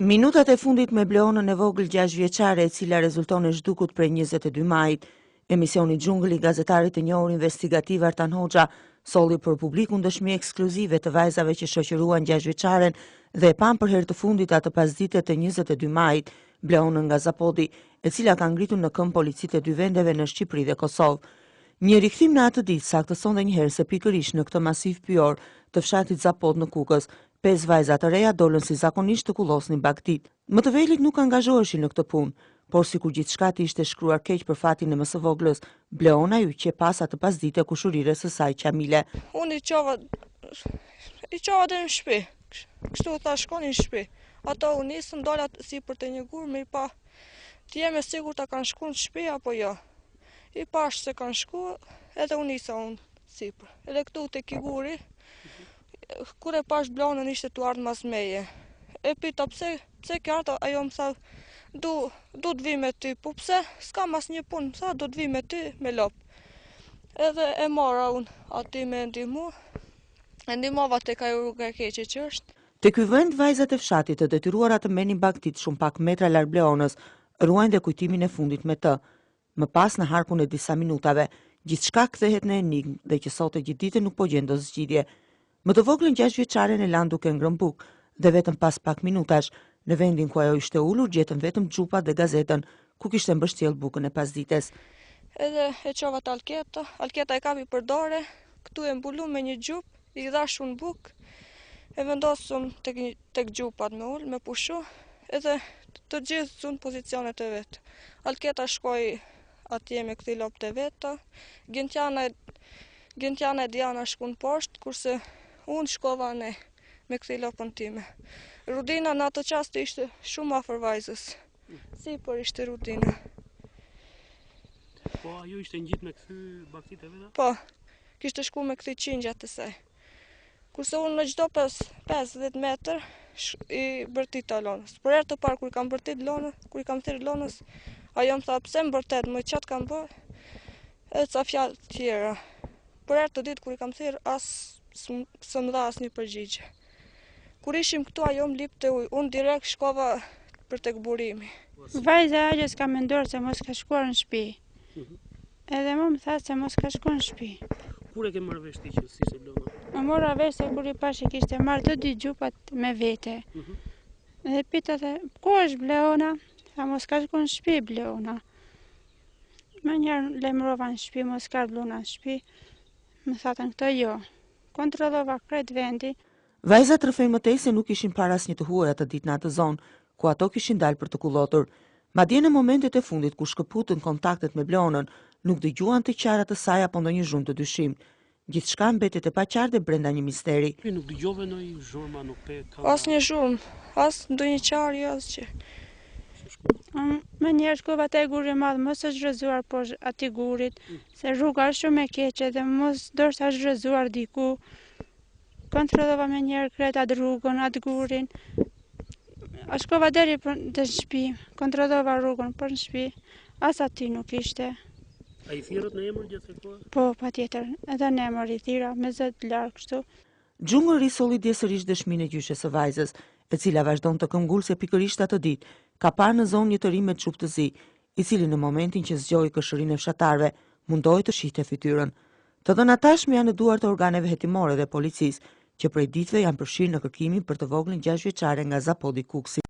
Minutat e fundit me Bleonën e vogël 6 vjeçare, e cila rezulton e zhdukut prej 22 majit. Emisioni Xhungëlli i gazetarit të njohur investigativ Artan Hoxha solli për publikun dëshmi ekskluzive të vajzave që shoqëruan 6 vjeçaren dhe e pan për herë të fundit atë pasdite të 22 majit, Bleonën nga Zapodi, e cila ka ngritur në këmbë policitë e dy vendeve në Shqipëri dhe Kosovë. Një rikthim në atë ditë saktëson edhe një herë se pikërisht në këtë masiv pyjor të fshatit Zapod në Kukës, 5 vajza të reja dolën si zakonisht të kullosnin bagtit. Më të velit nuk angazhoheshin në këtë punë, por sikur gjithçka të ishte shkruar keq për fatin e më së voglës, Bleona ju që pas atë pasdite kushurire së saj Qamile. Unë i qova dhe në shpi, kështu tha shkoni në shpi. Ato u nisën dolat si për të një gurë, me i pa të jeme sigur të kanë shku në shpi apo jo. I pash se kanë shku edhe u nisa unë sipër. Edhe këtu të kiguri, kur e pash Bleonën ishte të ardhë mas meje. E pita pse ke ardhë, ajo më tha, du të vi me ty, po pse, s'ka mas një punë, më tha, du të vi me ty me lopë. Edhe e mora unë ati me ndihmu, e ndihmova tek ajo rruga e keqe që është. Te ky vend vajzat e fshatit të detyruara të merrnin bagtit shumë pak metra larg Bleonës, ruajnë dhe kujtimin e fundit me të. Më pas në harkun e disa minutave, gjithçka kthehet në enigmë dhe që sot e gjithë ditën nuk po gjen dot zgjidhje. Më të voglën 6 vjeçaren e lanë duke ngrënë bukë dhe vetëm pas pak minutash, në vendin ku ajo ishte ulur, gjetën vetëm xhupat dhe gazetën ku kishte mbështjell bukën e pasdites. Edhe e qova të Alketa e kapi për dore, këtu e mbulu me një xhup, i dhash unë bukë, e vendosëm tek xhupat me ul, me pushu, edhe të gjithë unë pozicionet e vetë. Alketa shkoi atje me këthi lopët e veta, Gjentjana e Diana shkun poshtë, kurse unë shkova ne me këthi lopën time. Rudina në atë qast ishte shumë afër vajzës, si për ishte Rudina. Po, ajo ishte ngjit me këthy baktit e veta? Po, kishte shku me këthi qingjat e saj. Kurse unë në gjdo 50 metër i bërtita lonës. Për herë të parë kur i kam bërtit lonës, kur i kam thirrë lonës, ajo më tha pse më bërtet, më qatë kam bërë, edhe ca fjalë tjera. Për herë të ditë kur i kam thirrë, as së më dha as një përgjigje. Kur ishim këtu, ajo më lipte ujë, unë direkt shkova për tek burimi. Vajza ajo s'ka menduar se mos ka shkuar në shtëpi. Edhe më tha se mos ka shkuar në shtëpi. Kur e ke marrë vesh ti që si se Bleona? Më mora vesh se kur i pash e kishte marrë të dy xhupat me vete. Edhe pita the, ku është Bleona? Tha mos ka shkuar në shtëpi Bleona. Më njerë lajmërova në shtëpi, mos ka Bleona në shtëpi. Më thatën këto jo. Kontrollova krejt vendi. Vajzat rrëfej mëtej se nuk ishin para asnjë të huaj atë ditë në atë zonë, ku ato kishin dalë për të kullotur. Madje në momentet e fundit ku shkëputën kontaktet me Bleonën, nuk dëgjuan të qarat të saj apo ndonjë zhurmë të dyshim. Gjithçka mbetet e paqartë brenda një misteri. Nuk dëgjove ndonjë zhurmë, nuk pe ka. Asnjë zhurmë, as ndonjë qarje, asgjë. Më njerë shkova te guri madh, mos është zhrëzuar poshtë ati gurit, se rruga është shumë e keqe dhe mos dorsa është zhrëzuar diku. Kontrollova me njerë krejt atë rrugën, atë gurin. A shkova deri në shtëpi, kontrollova rrugën për në shtëpi, as aty nuk ishte. A i thirrët në emër gjatë kohë? Po, patjetër, edhe në emër i thira, me zë të larë kështu. Xhungëlli solli sërish dëshminë e gjyshes së vajzës, e cila vazhdon të këmbgulse pikërisht atë ditë, ka parë në zonë një të ri me çup të zi, i cili në momentin që zgjoi këshërinë e fshatarëve, mundoi të shihte fytyrën. Të dhënat tashmë janë në duart të organeve hetimore dhe policisë, që prej ditëve janë përfshirë në kërkimin për të voglën 6 vjeçare nga Zapodi Kuksi.